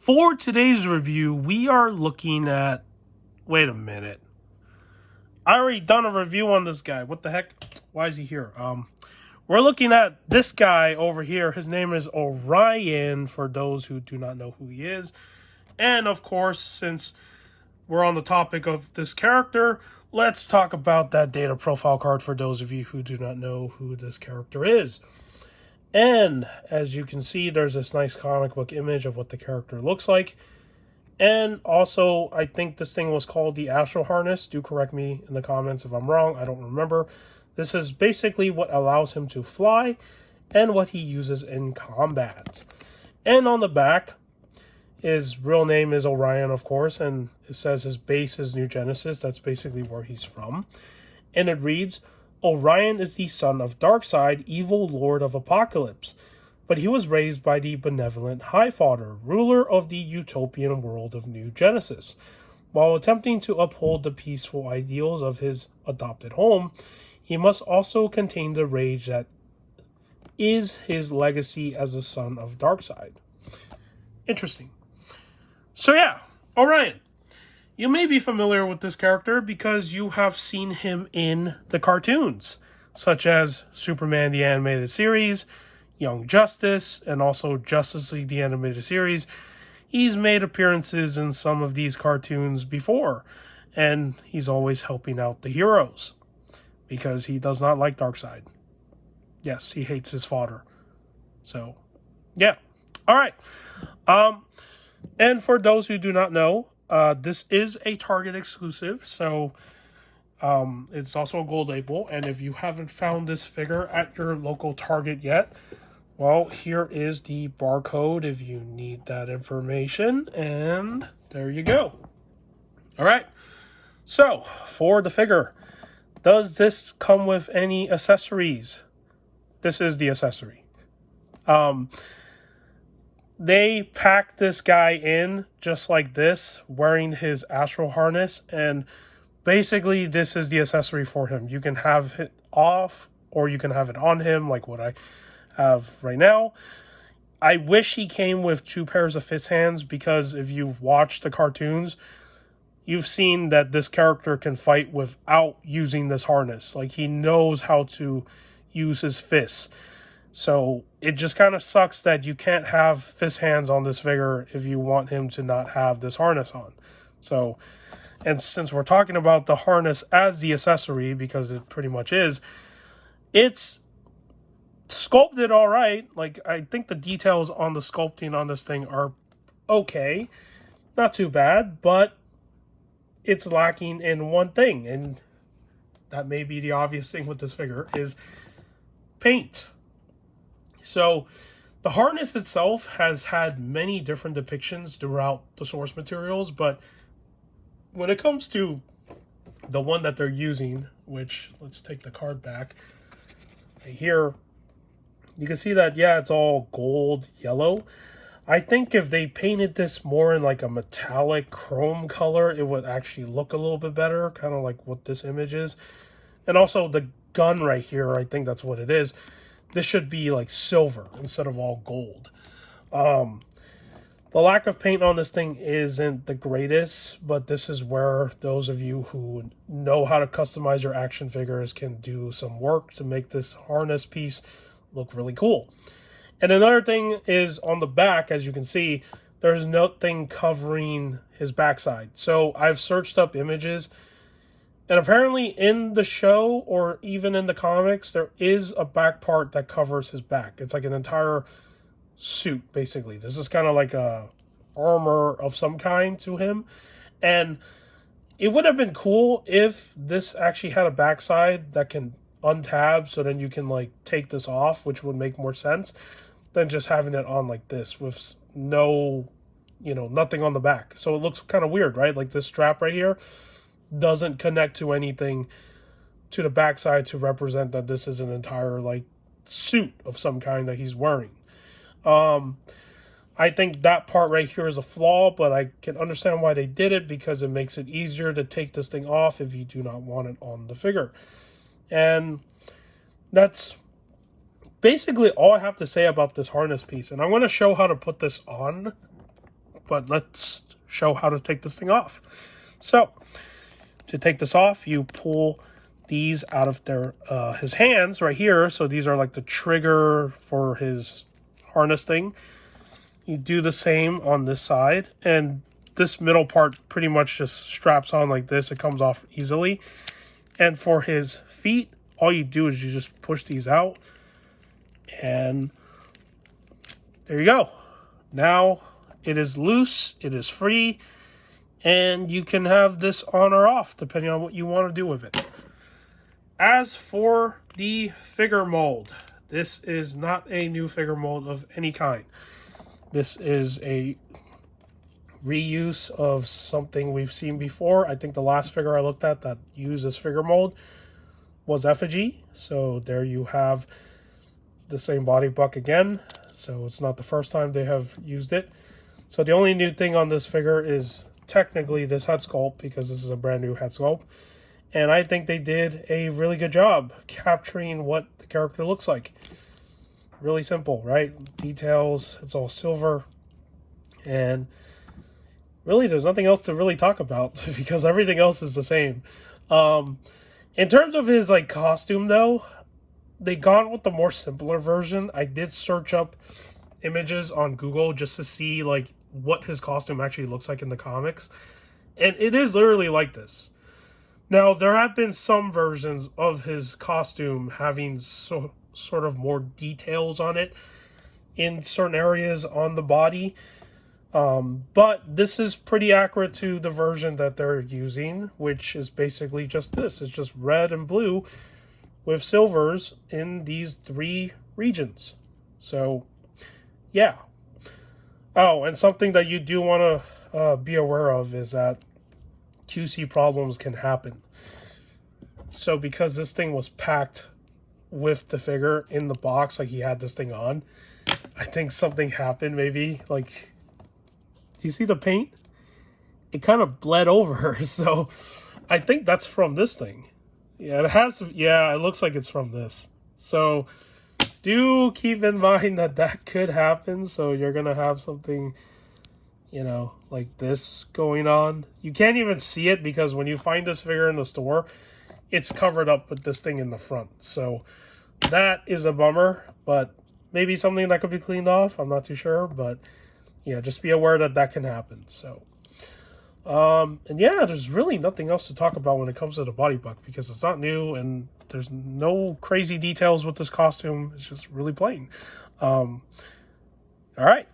For today's review, we are looking at... Wait a minute. I already done a review on this guy. What the heck? Why is he here? We're looking at this guy over here. His name is Orion, for those who do not know who he is. And, of course, since we're on the topic of this character, let's talk about that data profile card for those of you who do not know who this character is. And, as you can see, there's this nice comic book image of what the character looks like. And also, I think this thing was called the Astral Harness. Do correct me in the comments if I'm wrong. I don't remember. This is basically what allows him to fly and what he uses in combat. And on the back, his real name is Orion, of course, and it says his base is New Genesis. That's basically where he's from. And it reads, Orion is the son of Darkseid, evil lord of Apocalypse. But he was raised by the benevolent Highfather, ruler of the utopian world of New Genesis. While attempting to uphold the peaceful ideals of his adopted home, he must also contain the rage that is his legacy as a son of Darkseid. Interesting. So yeah, Orion. You may be familiar with this character because you have seen him in the cartoons, such as Superman the Animated Series, Young Justice, and also Justice League the Animated Series. He's made appearances in some of these cartoons before, and he's always helping out the heroes because he does not like Darkseid. Yes, he hates his father. So, yeah. All right. And for those who do not know, this is a Target exclusive, so it's also a gold label. And if you haven't found this figure at your local Target yet, well, here is the barcode if you need that information, and there you go. All right. So, for the figure, does this come with any accessories? This is the accessory. They packed this guy in just like this, wearing his astral harness, and basically this is the accessory for him. You can have it off, or you can have it on him, like what I have right now. I wish he came with 2 pairs of fist hands, because if you've watched the cartoons, you've seen that this character can fight without using this harness. Like, he knows how to use his fists. So it just kind of sucks that you can't have fist hands on this figure if you want him to not have this harness on. So, and since we're talking about the harness as the accessory, because it pretty much is, it's sculpted all right. Like, I think the details on the sculpting on this thing are okay. Not too bad, but it's lacking in one thing, and that may be the obvious thing with this figure, is paint. So, the harness itself has had many different depictions throughout the source materials, but when it comes to the one that they're using, which, let's take the card back, right here, you can see that, yeah, it's all gold, yellow. I think if they painted this more in like a metallic chrome color, it would actually look a little bit better, kind of like what this image is. And also the gun right here, I think that's what it is. This should be like silver instead of all gold. The lack of paint on this thing isn't the greatest, but this is where those of you who know how to customize your action figures can do some work to make this harness piece look really cool. And another thing is on the back, as you can see, there's nothing covering his backside. So I've searched up images, and apparently in the show, or even in the comics, there is a back part that covers his back. It's like an entire suit, basically. This is kind of like a armor of some kind to him. And it would have been cool if this actually had a backside that can untab, so then you can like take this off, which would make more sense than just having it on like this with no, nothing on the back. So it looks kind of weird, right? Like this strap right here doesn't connect to anything to the backside to represent that this is an entire like suit of some kind that he's wearing. I think that part right here is a flaw, but I can understand why they did it, because it makes it easier to take this thing off if you do not want it on the figure. And that's basically all I have to say about this harness piece. And I'm going to show how to put this on but let's show how to take this thing off. So, to take this off, you pull these out of his hands right here. So these are like the trigger for his harness thing. You do the same on this side, and this middle part pretty much just straps on like this. It comes off easily. And for his feet, all you do is you just push these out, and there you go. Now it is loose, it is free, and you can have this on or off depending on what you want to do with it. As for the figure mold, this is not a new figure mold of any kind. This is a reuse of something we've seen before. I think the last figure I looked at that used this figure mold was Effigy. So there you have the same body buck again. So it's not the first time they have used it. So the only new thing on this figure is technically this head sculpt, because this is a brand new head sculpt. And I think they did a really good job capturing what the character looks like. Really simple, right? Details, it's all silver. And really, there's nothing else to really talk about because everything else is the same. In terms of his like costume, though, they gone with the more simpler version. I did search up images on Google just to see like what his costume actually looks like in the comics, and it is literally like this. Now, there have been some versions of his costume having sort of more details on it in certain areas on the body. But this is pretty accurate to the version that they're using, which is basically just this. It's just red and blue with silvers in these 3 regions. So, yeah. Oh, and something that you do want to be aware of is that QC problems can happen. So because this thing was packed with the figure in the box, like he had this thing on, I think something happened maybe. Like, do you see the paint? It kind of bled over. So I think that's from this thing. Yeah, it has. Yeah, it looks like it's from this. So do keep in mind that that could happen. So you're going to have something, you know, like this going on. You can't even see it because when you find this figure in the store, it's covered up with this thing in the front. So that is a bummer, but maybe something that could be cleaned off. I'm not too sure, but yeah, just be aware that that can happen. So, and yeah, there's really nothing else to talk about when it comes to the body buck because it's not new and there's no crazy details with this costume. It's just really plain. All right.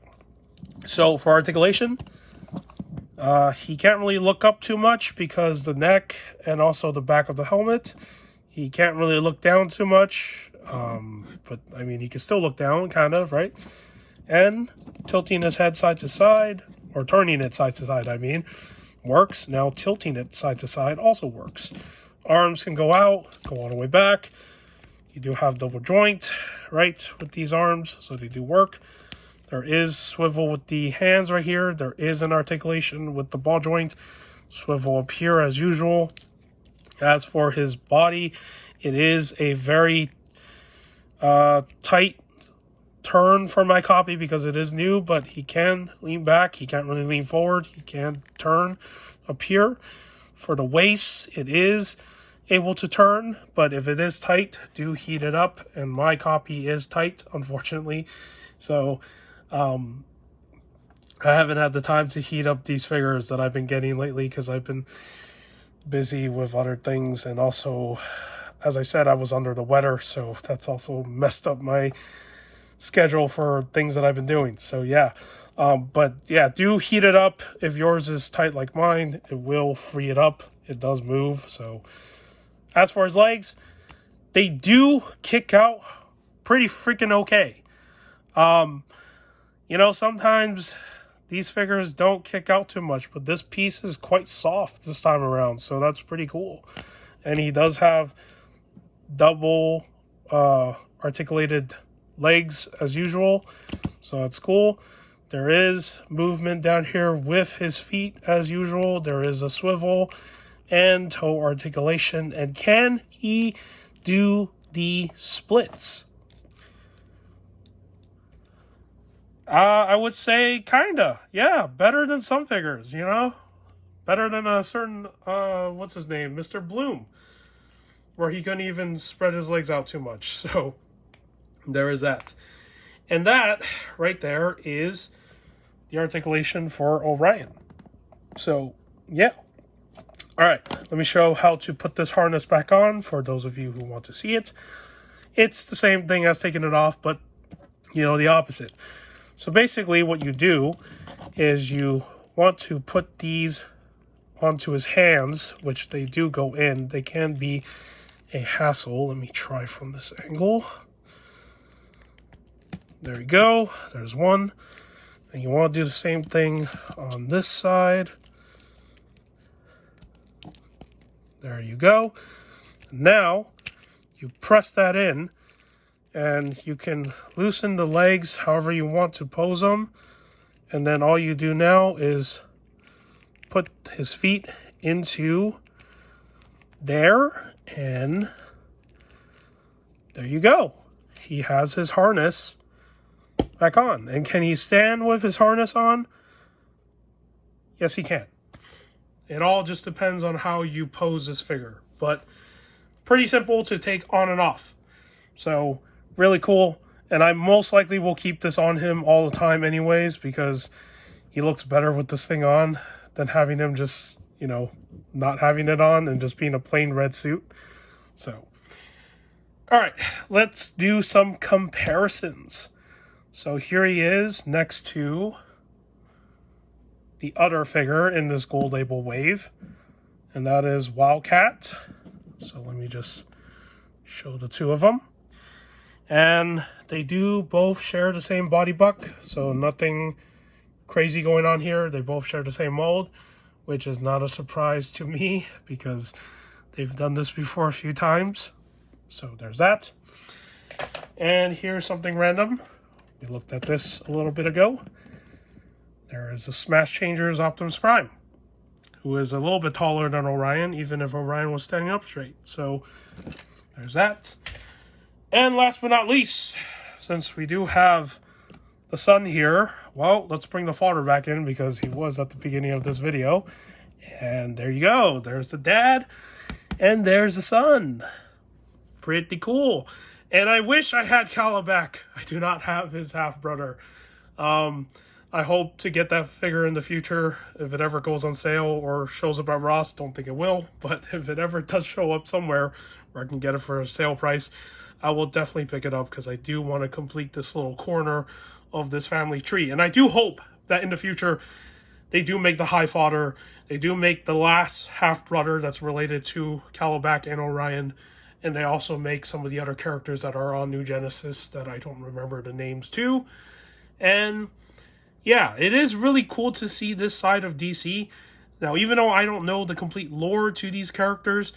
So for articulation, he can't really look up too much because the neck and also the back of the helmet. He can't really look down too much. But I mean, he can still look down, kind of, right? And tilting his head side to side, or turning it side to side, I mean, works. Now tilting it side to side also works. Arms can go out, go all the way back. You do have double joint, right, with these arms, so they do work. There is swivel with the hands right here. There is an articulation with the ball joint. Swivel up here as usual. As for his body, it is a very tight turn for my copy because it is new, but he can lean back. He can't really lean forward. He can turn up here. For the waist, it is able to turn, but if it is tight, do heat it up. And my copy is tight, unfortunately. So I haven't had the time to heat up these figures that I've been getting lately because I've been busy with other things. And also, as I said, I was under the weather, so that's also messed up my schedule for things that I've been doing. So yeah, but yeah, do heat it up. If yours is tight like mine, it will free it up. It does move. So as far as legs, they do kick out pretty freaking okay. You know, sometimes these figures don't kick out too much, but this piece is quite soft this time around, so that's pretty cool. And he does have double articulated legs as usual, so that's cool. There is movement down here with his feet as usual. There is a swivel and toe articulation. And can he do the splits? I would say kinda. Yeah, better than some figures, you know? Better than a certain, what's his name? Mr. Bloom, where he couldn't even spread his legs out too much. So, there is that. And that, right there, is the articulation for Orion. So, yeah. Alright, let me show how to put this harness back on for those of you who want to see it. It's the same thing as taking it off, but, you know, the opposite. So basically what you do is you want to put these onto his hands, which they do go in. They can be a hassle. Let me try from this angle. There you go. There's one. And you want to do the same thing on this side. There you go. Now, you press that in, and you can loosen the legs however you want to pose them. And then all you do now is put his feet into there, and there you go. He has his harness back on. And can he stand with his harness on? Yes, he can. It all just depends on how you pose this figure. But pretty simple to take on and off. So, really cool. And I most likely will keep this on him all the time anyways, because he looks better with this thing on than having him just, you know, not having it on and just being a plain red suit. So, alright, let's do some comparisons. So here he is next to the other figure in this gold label wave, and that is Wildcat. So let me just show the two of them. And they do both share the same body buck, so nothing crazy going on here. They both share the same mold, which is not a surprise to me because they've done this before a few times. So there's that. And here's something random. We looked at this a little bit ago. There is a Smash Changers Optimus Prime, who is a little bit taller than Orion, even if Orion was standing up straight. So there's that. And last but not least, since we do have the son here, well, let's bring the father back in because he was at the beginning of this video. And there you go. There's the dad, and there's the son. Pretty cool. And I wish I had Cala back. I do not have his half-brother. I hope to get that figure in the future if it ever goes on sale or shows up at Ross. Don't think it will, but if it ever does show up somewhere where I can get it for a sale price, I will definitely pick it up because I do want to complete this little corner of this family tree. And I do hope that in the future they do make the High Father, they do make the last half-brother that's related to Calabac and Orion, and they also make some of the other characters that are on New Genesis that I don't remember the names to. And yeah, it is really cool to see this side of DC. Now, even though I don't know the complete lore to these characters,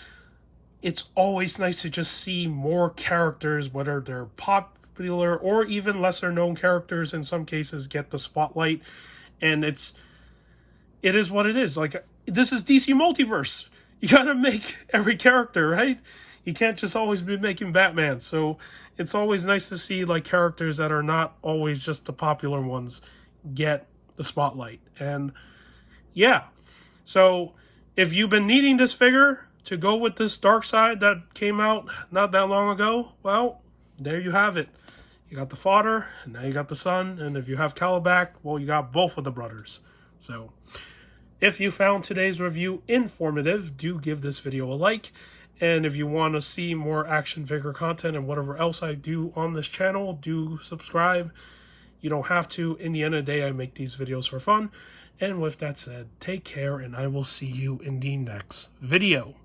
it's always nice to just see more characters, whether they're popular or even lesser known characters in some cases, get the spotlight. And it is what it is. Like, this is DC Multiverse. You gotta make every character, right? You can't just always be making Batman. So it's always nice to see like characters that are not always just the popular ones get the spotlight. And yeah, so if you've been needing this figure to go with this Darkseid that came out not that long ago, well, there you have it. You got the father, and now you got the son, and if you have Calabac, well, you got both of the brothers. So if you found today's review informative, do give this video a like. And if you want to see more action figure content and whatever else I do on this channel, do subscribe. You don't have to. In the end of the day, I make these videos for fun. And with that said, take care, and I will see you in the next video.